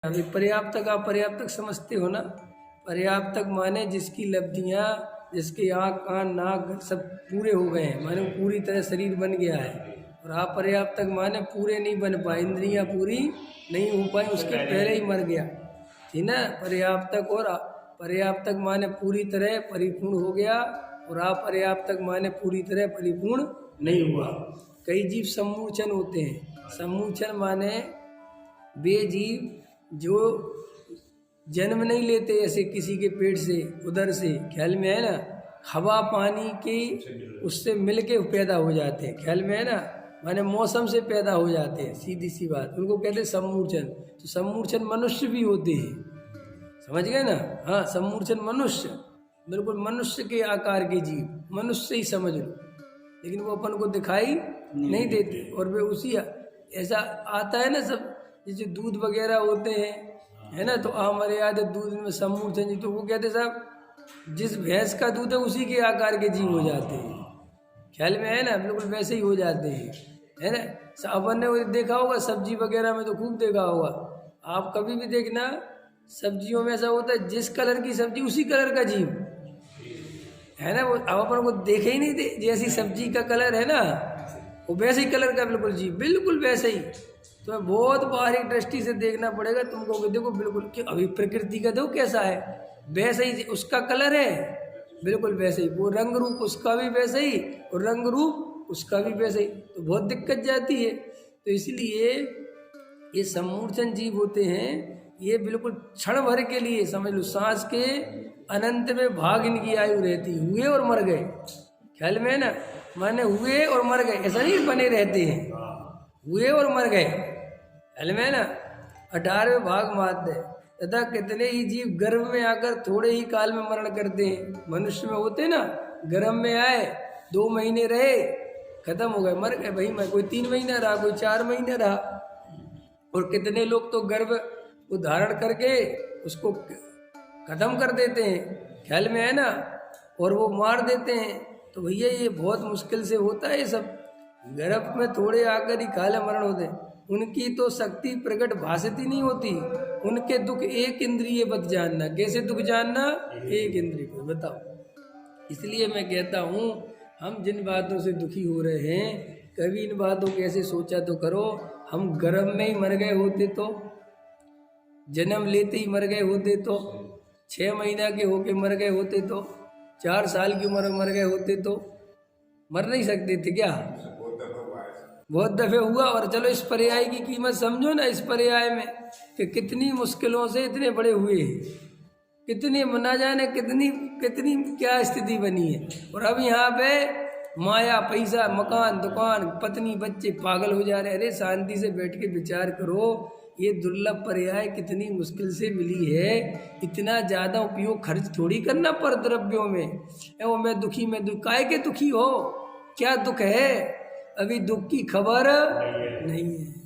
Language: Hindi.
अभी पर्याप्तक आप पर्याप्तक समझते हो ना। पर्याप्तक माने जिसकी लब्धियाँ, जिसके आँख कान नाक सब पूरे हो गए हैं, माने पूरी तरह शरीर बन गया है। और आप पर्याप्तक माने पूरे नहीं बन पाए, इंद्रियाँ पूरी नहीं हो पाई, उसके पहले ही मर गया, ठीक ना। पर्याप्तक और पर्याप्तक माने पूरी तरह परिपूर्ण हो गया, और अपर्याप्तक माने पूरी तरह परिपूर्ण नहीं हुआ। कई जीव सम्मूर्छन होते हैं। सम्मूर्छन माने वे जीव जो जन्म नहीं लेते, ऐसे किसी के पेट से उधर से, ख्याल में है ना, हवा पानी के उससे मिलके पैदा हो जाते हैं, ख्याल में है ना, माने मौसम से पैदा हो जाते हैं, सीधी सी बात, उनको कहते हैं सम्मूर्छन। तो सम्मूर्छन मनुष्य भी होते हैं, समझ गए ना। हाँ, सम्मूर्छन मनुष्य, बिल्कुल मनुष्य के आकार के जीव, मनुष्य ही समझ लो, लेकिन वो अपन को दिखाई नहीं देते। और वे उसी ऐसा आता है ना, सब जैसे दूध वगैरह होते हैं, है ना, तो हमारे याद है दूध में सम्मूर्छन जी, तो वो कहते साहब जिस भैंस का दूध है उसी के आकार के जीव हो जाते हैं, ख्याल में है ना, बिल्कुल वैसे ही हो जाते हैं, है ना। अपन ने देखा होगा सब्जी वगैरह में, तो खूब देखा होगा, आप कभी भी देखना सब्जियों में ऐसा होता है जिस कलर की सब्जी उसी कलर का जीव, है ना। वो अब अपन को देखे ही नहीं थे, जैसी सब्जी का कलर है ना वो वैसे ही कलर का बिल्कुल जीव, बिल्कुल वैसे ही। तो बहुत बारीक दृष्टि से देखना पड़ेगा तुमको, देखो बिल्कुल कि अभी प्रकृति का देखो कैसा है, वैसे ही उसका कलर है, बिल्कुल वैसे ही, वो रंग रूप उसका भी वैसे ही, और रंग रूप उसका भी वैसे ही, तो बहुत दिक्कत जाती है। तो इसलिए ये सम्मूर्छन जीव होते हैं, ये बिल्कुल क्षण भर के लिए, समझ लो सांस के अनंत में भाग इनकी आयु रहती, हुए और मर गए, ख्याल में है ना, माने हुए और मर गए, ऐसा नहीं बने रहते हैं, हुए और मर गए, ख्याल में है ना। 18वें भाग माध्य तथा कितने ही जीव गर्भ में आकर थोड़े ही काल में मरण करते हैं। मनुष्य में होते ना, गर्भ में आए 2 महीने रहे, खत्म हो गए, मर गए भाई, मैं कोई 3 महीना रहा, कोई 4 महीने रहा। और कितने लोग तो गर्भ को धारण करके उसको खत्म कर देते हैं, ख्याल में है ना, और वो मार देते हैं। तो भैया ये बहुत मुश्किल से होता है, ये सब गर्भ में थोड़े आकर ही काले मरण होते हैं। उनकी तो शक्ति प्रकट भाषित ही नहीं होती, उनके दुख एक इंद्रिय बत जानना। कैसे दुख जानना? एक इंद्रिय को, बताओ। इसलिए मैं कहता हूँ हम जिन बातों से दुखी हो रहे हैं, कभी इन बातों को ऐसे सोचा तो करो, हम गर्भ में ही मर गए होते तो, जन्म लेते ही मर गए होते तो, 6 महीना के होके मर गए होते तो, 4 साल की उम्र में मर गए होते तो, मर नहीं सकते थे क्या? बहुत दफे हुआ। और चलो इस पर्याय की कीमत समझो ना, इस पर्याय में कि कितनी मुश्किलों से इतने बड़े हुए हैं, कितनी ना जाने कितनी कितनी क्या स्थिति बनी है। और अब यहाँ पे माया, पैसा, मकान, दुकान, पत्नी, बच्चे पागल हो जा रहे हैं। अरे शांति से बैठ के विचार करो, ये दुर्लभ पर्याय कितनी मुश्किल से मिली है। इतना ज़्यादा उपयोग खर्च थोड़ी करना पर द्रव्यों में। वो मैं दुखी, मैं काय के दुखी हो, क्या दुख है? अभी दुख की खबर नहीं है।